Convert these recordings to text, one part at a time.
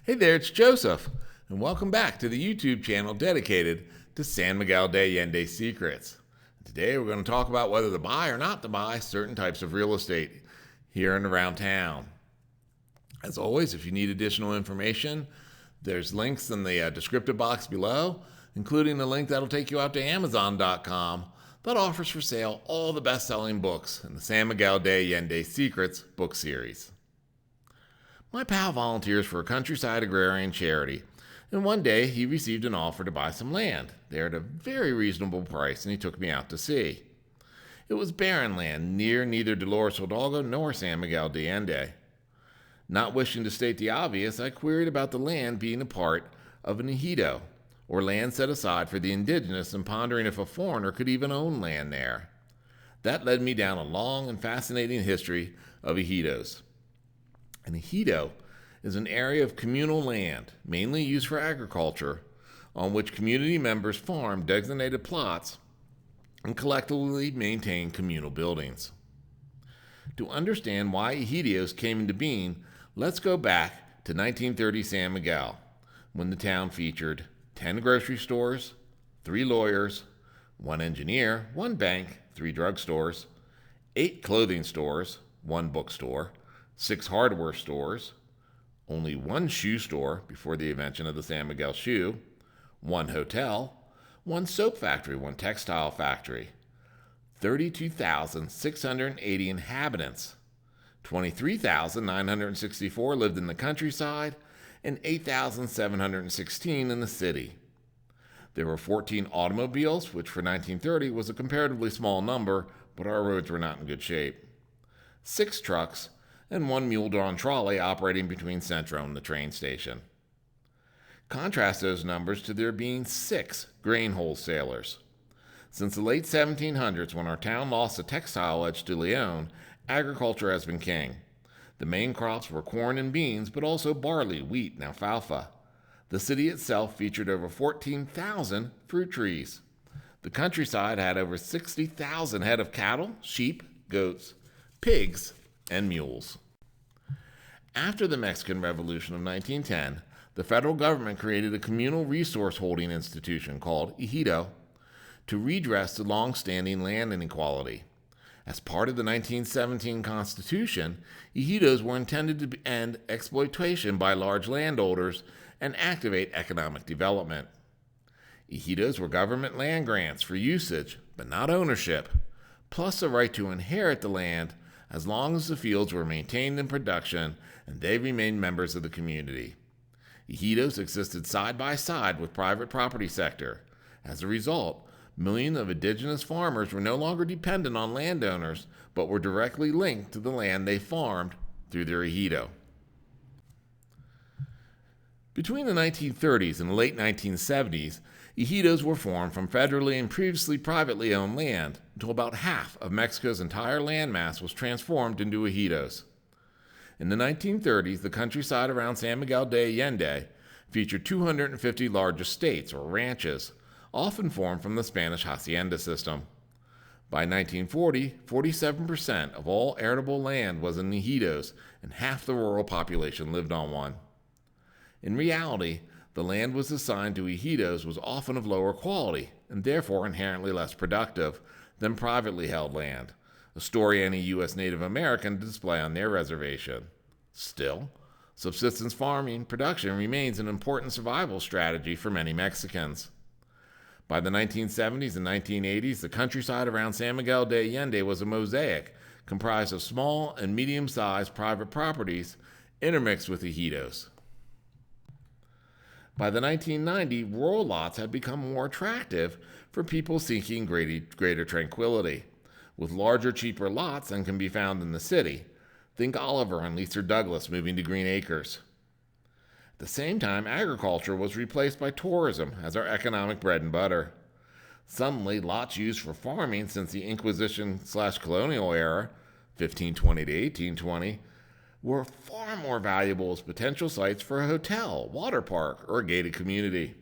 Hey there, it's Joseph, and welcome back to the YouTube channel dedicated to San Miguel de Allende secrets. Today we're going to talk about whether to buy or not to buy certain types of real estate here and around town. As always, if you need additional information, there's links in the descriptive box below, including the link that'll take you out to Amazon.com that offers for sale all the best-selling books in the San Miguel de Allende Secrets book series. My pal volunteers for a countryside agrarian charity, and one day he received an offer to buy some land there at a very reasonable price, and he took me out to see. It was barren land near neither Dolores Hidalgo nor San Miguel de Allende. Not wishing to state the obvious, I queried about the land being a part of an ejido, or land set aside for the indigenous, and pondering if a foreigner could even own land there. That led me down a long and fascinating history of ejidos. An ejido is an area of communal land, mainly used for agriculture, on which community members farm designated plots and collectively maintain communal buildings. To understand why ejidos came into being, let's go back to 1930 San Miguel, when the town featured 10 grocery stores, 3 lawyers, 1 engineer, 1 bank, 3 drugstores, 8 clothing stores, 1 bookstore, 6 hardware stores, only 1 shoe store before the invention of the San Miguel shoe, 1 hotel, 1 soap factory, 1 textile factory, 32,680 inhabitants, 23,964 lived in the countryside, and 8,716 in the city. There were 14 automobiles, which for 1930 was a comparatively small number, but our roads were not in good shape. 6 trucks, and 1 mule-drawn trolley operating between Centro and the train station. Contrast those numbers to there being 6 grain wholesalers. Since the late 1700s, when our town lost the textile edge to Leon, agriculture has been king. The main crops were corn and beans, but also barley, wheat, and alfalfa. The city itself featured over 14,000 fruit trees. The countryside had over 60,000 head of cattle, sheep, goats, pigs, and mules. After the Mexican Revolution of 1910, the federal government created a communal resource holding institution called ejido to redress the long-standing land inequality. As part of the 1917 Constitution, ejidos were intended to end exploitation by large landowners and activate economic development. Ejidos were government land grants for usage, but not ownership, plus the right to inherit the land as long as the fields were maintained in production and they remained members of the community. Ejidos existed side by side with private property sector. As a result, millions of indigenous farmers were no longer dependent on landowners, but were directly linked to the land they farmed through their ejido. Between the 1930s and the late 1970s, ejidos were formed from federally and previously privately owned land until about half of Mexico's entire landmass was transformed into ejidos. In the 1930s, the countryside around San Miguel de Allende featured 250 large estates or ranches, often formed from the Spanish hacienda system. By 1940, 47% of all arable land was in ejidos, and half the rural population lived on one. In reality, the land was assigned to ejidos was often of lower quality and therefore inherently less productive than privately held land, a story any U.S. Native American display on their reservation. Still, subsistence farming production remains an important survival strategy for many Mexicans. By the 1970s and 1980s, the countryside around San Miguel de Allende was a mosaic comprised of small and medium-sized private properties intermixed with ejidos. By the 1990s, rural lots had become more attractive for people seeking greater tranquility, with larger, cheaper lots than can be found in the city. Think Oliver and Lisa Douglas moving to Green Acres. At the same time, agriculture was replaced by tourism as our economic bread and butter. Suddenly, lots used for farming since the Inquisition/colonial era, 1520 to 1820, were far more valuable as potential sites for a hotel, water park, or a gated community.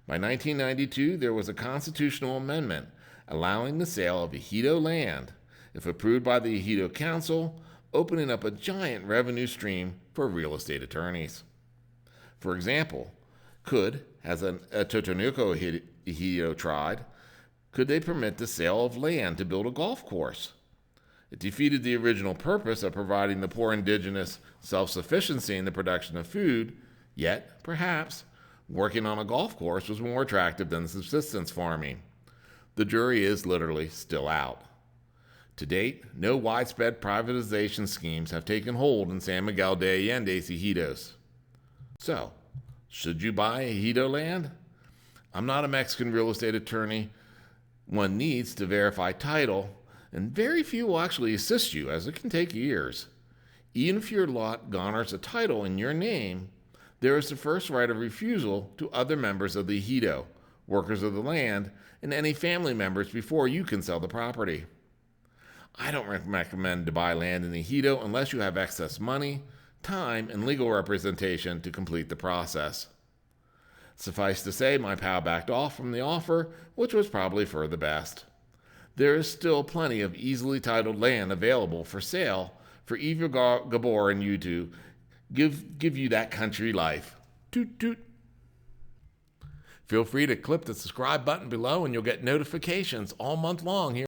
By 1992, there was a constitutional amendment allowing the sale of ejido land, if approved by the Ejido Council, opening up a giant revenue stream for real estate attorneys. For example, could, as a Totonoko ejido tried, could they permit the sale of land to build a golf course? It defeated the original purpose of providing the poor indigenous self-sufficiency in the production of food, yet, perhaps, working on a golf course was more attractive than subsistence farming. The jury is literally still out. To date, no widespread privatization schemes have taken hold in San Miguel de Allende's ejidos. So, should you buy ejido land? I'm not a Mexican real estate attorney. One needs to verify title, and very few will actually assist you, as it can take years. Even if your lot garners a title in your name, there is the first right of refusal to other members of the ejido, workers of the land, and any family members before you can sell the property. I don't recommend to buy land in the ejido unless you have excess money, time, and legal representation to complete the process. Suffice to say, my pal backed off from the offer, which was probably for the best. There is still plenty of easily titled land available for sale for Eva Gabor and you to give you that country life. Toot toot. Feel free to click the subscribe button below and you'll get notifications all month long here